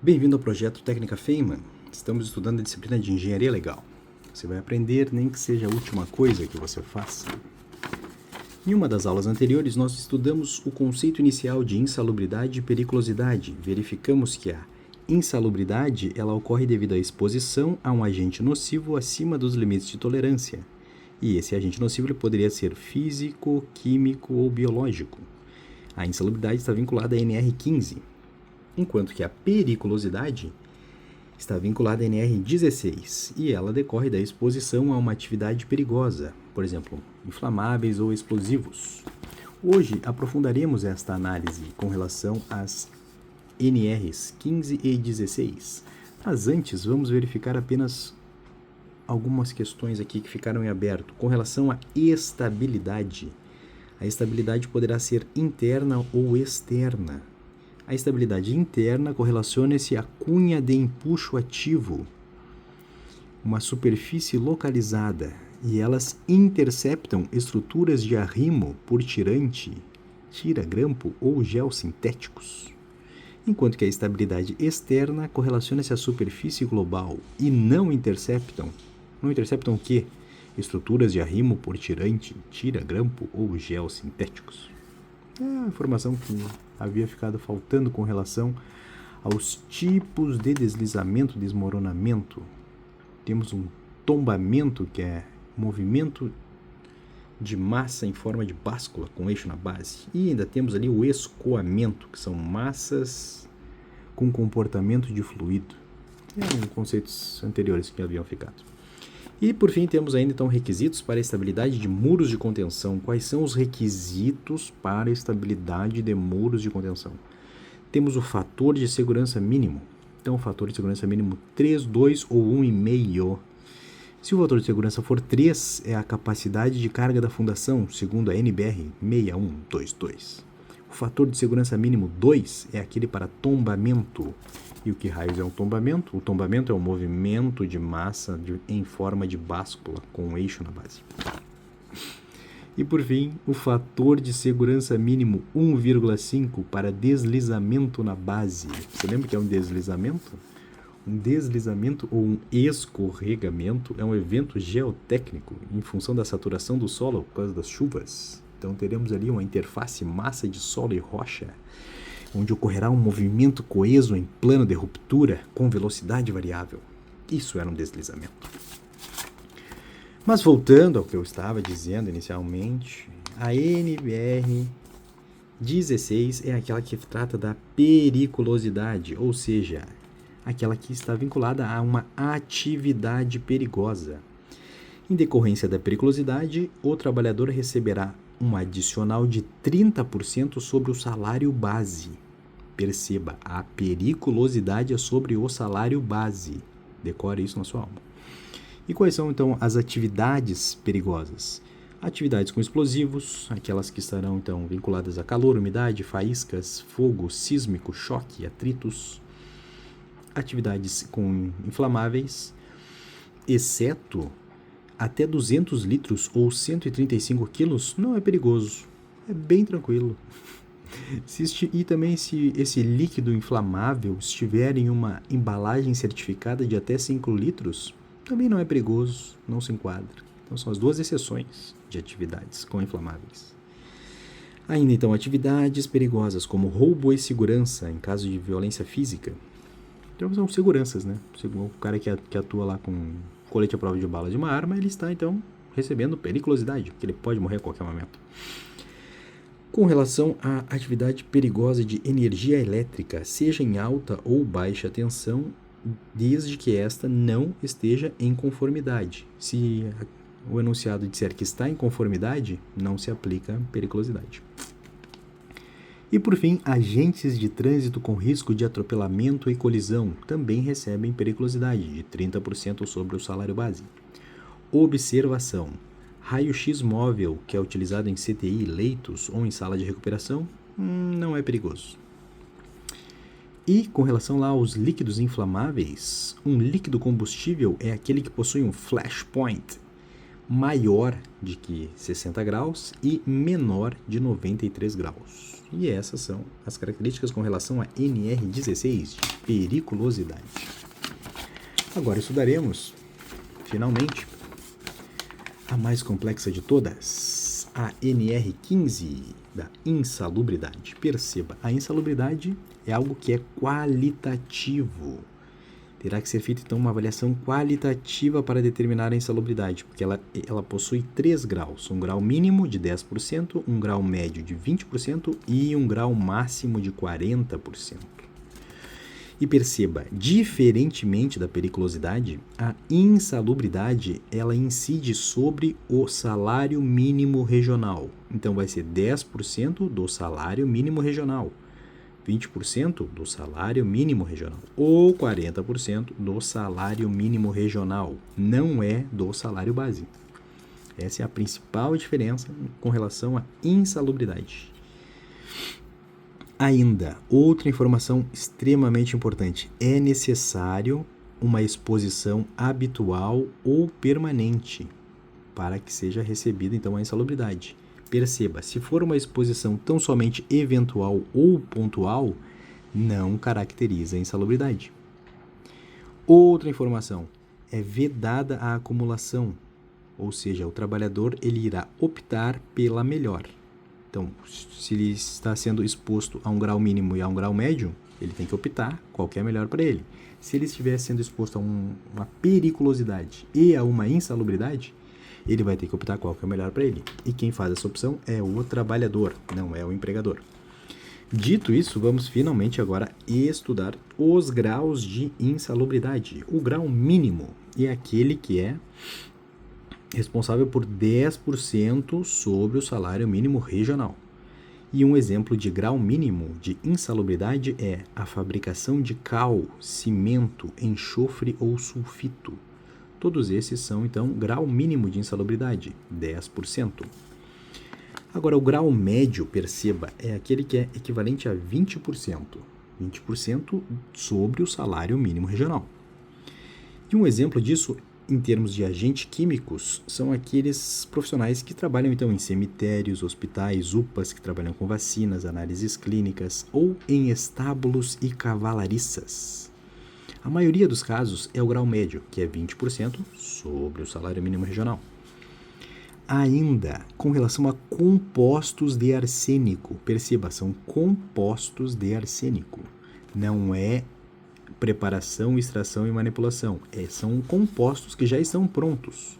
Bem-vindo ao projeto Técnica Feynman. Estamos estudando a disciplina de Engenharia Legal. Você vai aprender, nem que seja a última coisa que você faça. Em uma das aulas anteriores, nós estudamos o conceito inicial de insalubridade e periculosidade. Verificamos que a insalubridade ela ocorre devido à exposição a um agente nocivo acima dos limites de tolerância. E esse agente nocivo ele poderia ser físico, químico ou biológico. A insalubridade está vinculada à NR15. Enquanto que a periculosidade está vinculada à NR16 e ela decorre da exposição a uma atividade perigosa, por exemplo, inflamáveis ou explosivos. Hoje aprofundaremos esta análise com relação às NRs 15 e 16, mas antes vamos verificar apenas algumas questões aqui que ficaram em aberto com relação à estabilidade. A estabilidade poderá ser interna ou externa. A estabilidade interna correlaciona-se à cunha de empuxo ativo, uma superfície localizada, e elas interceptam estruturas de arrimo por tirante, tira-grampo ou gel sintéticos. Enquanto que a estabilidade externa correlaciona-se à superfície global e não interceptam. Não interceptam o quê? Estruturas de arrimo por tirante, tira-grampo ou gel sintéticos. É a informação que havia ficado faltando com relação aos tipos de deslizamento, desmoronamento. Temos um tombamento, que é movimento de massa em forma de báscula com eixo na base. E ainda temos ali o escoamento, que são massas com comportamento de fluido. Eram conceitos anteriores que haviam ficado. E, por fim, temos ainda, então, requisitos para a estabilidade de muros de contenção. Quais são os requisitos para a estabilidade de muros de contenção? Temos o fator de segurança mínimo. Então, o fator de segurança mínimo 3, 2 ou 1,5. Se o fator de segurança for 3, é a capacidade de carga da fundação, segundo a NBR 6122. O fator de segurança mínimo 2 é aquele para tombamento. E o que raios é um tombamento? O tombamento é um movimento de massa em forma de báscula com um eixo na base. E por fim, o fator de segurança mínimo 1,5 para deslizamento na base. Você lembra que é um deslizamento? Um deslizamento ou um escorregamento é um evento geotécnico em função da saturação do solo por causa das chuvas. Então teremos ali uma interface massa de solo e rocha, onde ocorrerá um movimento coeso em plano de ruptura com velocidade variável. Isso era um deslizamento. Mas voltando ao que eu estava dizendo inicialmente, a NBR 16 é aquela que trata da periculosidade, ou seja, aquela que está vinculada a uma atividade perigosa. Em decorrência da periculosidade, o trabalhador receberá um adicional de 30% sobre o salário base. Perceba, a periculosidade é sobre o salário base. Decore isso na sua alma. E quais são, então, as atividades perigosas? Atividades com explosivos, aquelas que estarão, então, vinculadas a calor, umidade, faíscas, fogo, sísmico, choque, atritos. Atividades com inflamáveis, exceto até 200 litros ou 135 quilos, não é perigoso. É bem tranquilo. E também se esse líquido inflamável estiver em uma embalagem certificada de até 5 litros, também não é perigoso, não se enquadra. Então são as duas exceções de atividades com inflamáveis. Ainda então atividades perigosas como roubo e segurança em caso de violência física. Então são seguranças, né? O cara que atua lá com colete à prova de bala de uma arma, ele está então recebendo periculosidade, porque ele pode morrer a qualquer momento. Com relação à atividade perigosa de energia elétrica, seja em alta ou baixa tensão, desde que esta não esteja em conformidade. Se o enunciado disser que está em conformidade, não se aplica periculosidade. E por fim, agentes de trânsito com risco de atropelamento e colisão também recebem periculosidade de 30% sobre o salário base. Observação. Raio-X móvel, que é utilizado em CTI, leitos ou em sala de recuperação, não é perigoso. E com relação lá aos líquidos inflamáveis, um líquido combustível é aquele que possui um flashpoint, maior de que 60 graus e menor de 93 graus. E essas são as características com relação a NR16, de periculosidade. Agora estudaremos, finalmente, a mais complexa de todas, a NR15, da insalubridade. Perceba, a insalubridade é algo que é qualitativo. Terá que ser feita, então, uma avaliação qualitativa para determinar a insalubridade, porque ela possui 3 graus. Um grau mínimo de 10%, um grau médio de 20% e um grau máximo de 40%. E perceba, diferentemente da periculosidade, a insalubridade ela incide sobre o salário mínimo regional. Então, vai ser 10% do salário mínimo regional, 20% do salário mínimo regional ou 40% do salário mínimo regional. Não é do salário base. Essa é a principal diferença com relação à insalubridade. Ainda, outra informação extremamente importante. É necessário uma exposição habitual ou permanente para que seja recebida, então, a insalubridade. Perceba, se for uma exposição tão somente eventual ou pontual, não caracteriza a insalubridade. Outra informação, é vedada a acumulação, ou seja, o trabalhador ele irá optar pela melhor. Então, se ele está sendo exposto a um grau mínimo e a um grau médio, ele tem que optar qual que é melhor para ele. Se ele estiver sendo exposto a uma periculosidade e a uma insalubridade, ele vai ter que optar qual que é o melhor para ele. E quem faz essa opção é o trabalhador, não é o empregador. Dito isso, vamos finalmente agora estudar os graus de insalubridade. O grau mínimo é aquele que é responsável por 10% sobre o salário mínimo regional. E um exemplo de grau mínimo de insalubridade é a fabricação de cal, cimento, enxofre ou sulfito. Todos esses são, então, grau mínimo de insalubridade, 10%. Agora, o grau médio, perceba, é aquele que é equivalente a 20%. 20% sobre o salário mínimo regional. E um exemplo disso, em termos de agentes químicos, são aqueles profissionais que trabalham, então, em cemitérios, hospitais, UPAs, que trabalham com vacinas, análises clínicas ou em estábulos e cavalariças. A maioria dos casos é o grau médio, que é 20% sobre o salário mínimo regional. Ainda, com relação a compostos de arsênico, perceba, são compostos de arsênico. Não é preparação, extração e manipulação. São compostos que já estão prontos,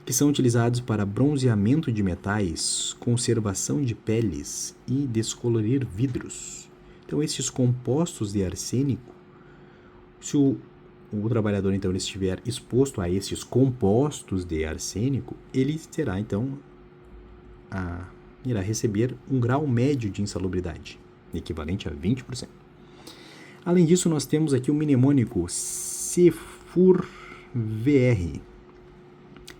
que são utilizados para bronzeamento de metais, conservação de peles e descolorir vidros. Então, esses compostos de arsênico, se o trabalhador, então, ele estiver exposto a esses compostos de arsênico, ele terá, então, irá receber um grau médio de insalubridade, equivalente a 20%. Além disso, nós temos aqui o mnemônico CFUR-VR,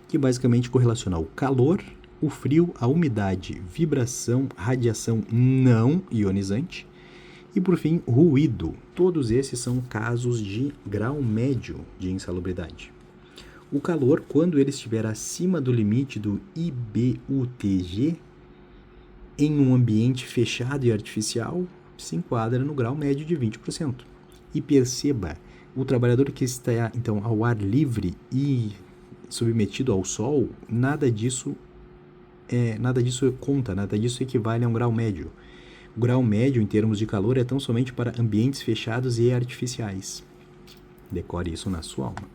que basicamente correlaciona o calor, o frio, a umidade, vibração, radiação não ionizante, e, por fim, ruído. Todos esses são casos de grau médio de insalubridade. O calor, quando ele estiver acima do limite do IBUTG, em um ambiente fechado e artificial, se enquadra no grau médio de 20%. E perceba, o trabalhador que está, então, ao ar livre e submetido ao sol, nada disso conta, nada disso equivale a um grau médio. O grau médio, em termos de calor, é tão somente para ambientes fechados e artificiais. Decore isso na sua alma.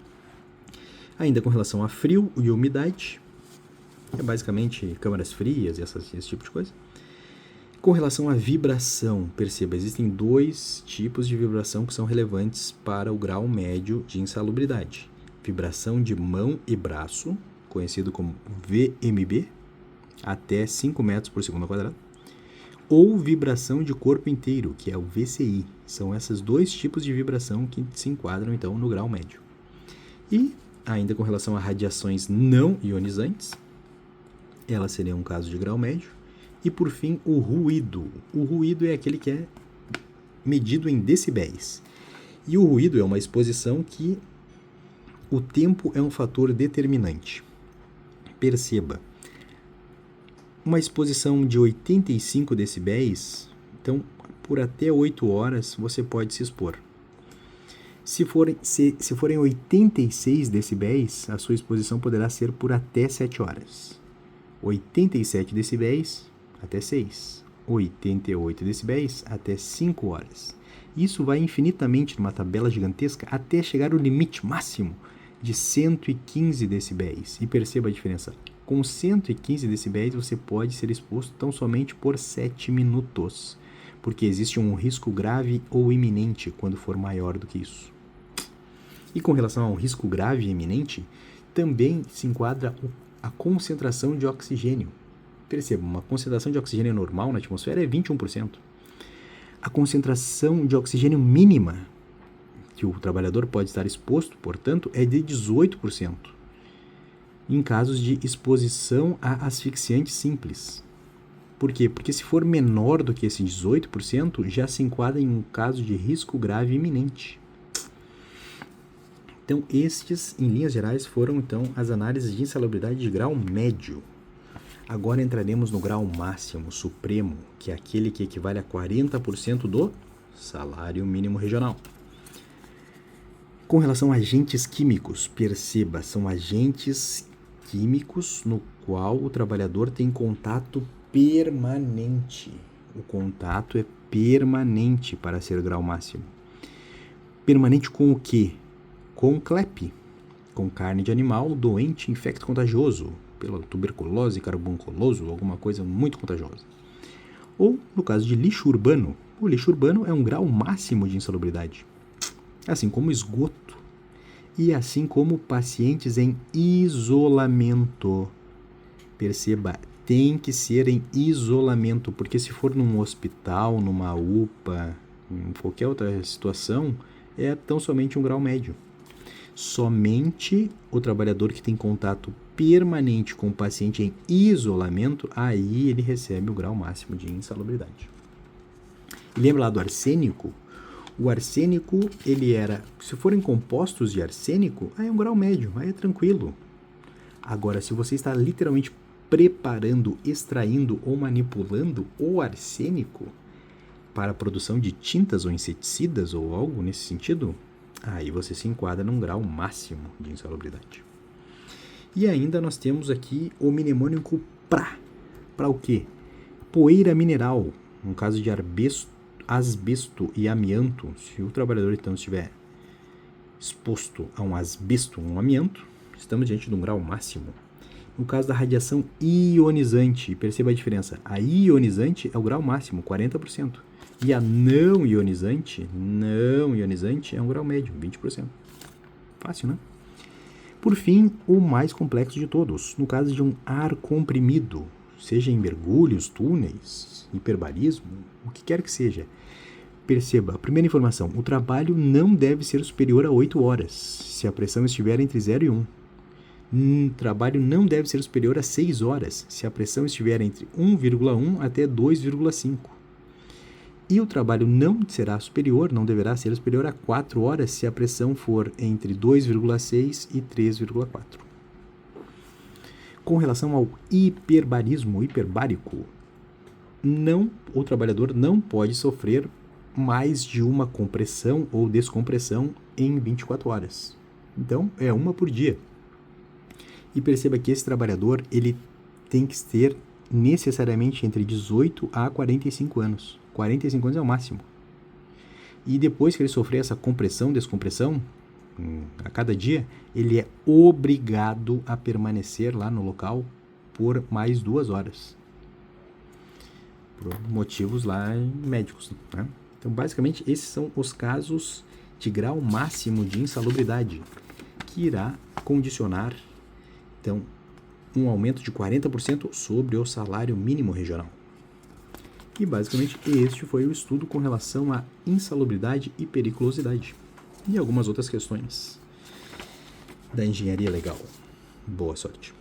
Ainda com relação a frio e umidade, é basicamente câmaras frias e esse tipo de coisa. Com relação à vibração, perceba, existem 2 tipos de vibração que são relevantes para o grau médio de insalubridade. Vibração de mão e braço, conhecido como VMB, até 5 metros por segundo ao quadrado. Ou vibração de corpo inteiro, que é o VCI. São esses 2 tipos de vibração que se enquadram, então, no grau médio. E, ainda com relação a radiações não ionizantes, elas seriam um caso de grau médio. E, por fim, o ruído. O ruído é aquele que é medido em decibéis. E o ruído é uma exposição que o tempo é um fator determinante. Perceba, uma exposição de 85 decibéis, então por até 8 horas você pode se expor. Se forem 86 decibéis, a sua exposição poderá ser por até 7 horas. 87 decibéis, até 6. 88 decibéis, até 5 horas. Isso vai infinitamente numa tabela gigantesca até chegar ao limite máximo de 115 decibéis. E perceba a diferença. Com 115 decibéis você pode ser exposto tão somente por 7 minutos, porque existe um risco grave ou iminente quando for maior do que isso. E com relação ao risco grave e iminente, também se enquadra a concentração de oxigênio. Perceba, uma concentração de oxigênio normal na atmosfera é 21%. A concentração de oxigênio mínima que o trabalhador pode estar exposto, portanto, é de 18%. Em casos de exposição a asfixiante simples. Por quê? Porque se for menor do que esse 18%, já se enquadra em um caso de risco grave iminente. Então, estes, em linhas gerais, foram então as análises de insalubridade de grau médio. Agora entraremos no grau máximo, supremo, que é aquele que equivale a 40% do salário mínimo regional. Com relação a agentes químicos, perceba, são agentes químicos no qual o trabalhador tem contato permanente. O contato é permanente para ser grau máximo. Permanente com o quê? Com CLEP, com carne de animal doente infecto contagioso, pela tuberculose, carboncoloso, alguma coisa muito contagiosa. Ou, no caso de lixo urbano, o lixo urbano é um grau máximo de insalubridade, assim como esgoto, e assim como pacientes em isolamento. Perceba, tem que ser em isolamento, porque se for num hospital, numa UPA, em qualquer outra situação, é tão somente um grau médio. Somente o trabalhador que tem contato permanente com o paciente em isolamento, aí ele recebe o grau máximo de insalubridade. E lembra lá do arsênico? O arsênico, ele era, se forem compostos de arsênico, aí é um grau médio, aí é tranquilo. Agora, se você está literalmente preparando, extraindo ou manipulando o arsênico para a produção de tintas ou inseticidas ou algo nesse sentido, aí você se enquadra num grau máximo de insalubridade. E ainda nós temos aqui o mnemônico PRA. Para o quê? Poeira mineral, no caso de asbesto e amianto. Se o trabalhador então estiver exposto a um asbesto, um amianto, estamos diante de um grau máximo. No caso da radiação ionizante, perceba a diferença. A ionizante é o grau máximo, 40%. E a não ionizante é um grau médio, 20%. Fácil, né? Por fim, o mais complexo de todos, no caso de um ar comprimido, seja em mergulhos, túneis, hiperbarismo, o que quer que seja. Perceba, a primeira informação, o trabalho não deve ser superior a 8 horas, se a pressão estiver entre 0 e 1. O trabalho não deve ser superior a 6 horas, se a pressão estiver entre 1,1 até 2,5. E o trabalho não deverá ser superior a 4 horas se a pressão for entre 2,6 e 3,4. Com relação ao hiperbarismo hiperbárico, o trabalhador não pode sofrer mais de uma compressão ou descompressão em 24 horas. Então, é uma por dia. E perceba que esse trabalhador ele tem que ter necessariamente entre 18 a 45 anos. 45 anos é o máximo. E depois que ele sofrer essa compressão, descompressão, a cada dia, ele é obrigado a permanecer lá no local por mais 2 horas. Por motivos lá médicos, né? Então, basicamente, esses são os casos de grau máximo de insalubridade, que irá condicionar, então, um aumento de 40% sobre o salário mínimo regional. E basicamente este foi o estudo com relação à insalubridade e periculosidade e algumas outras questões da engenharia legal. Boa sorte!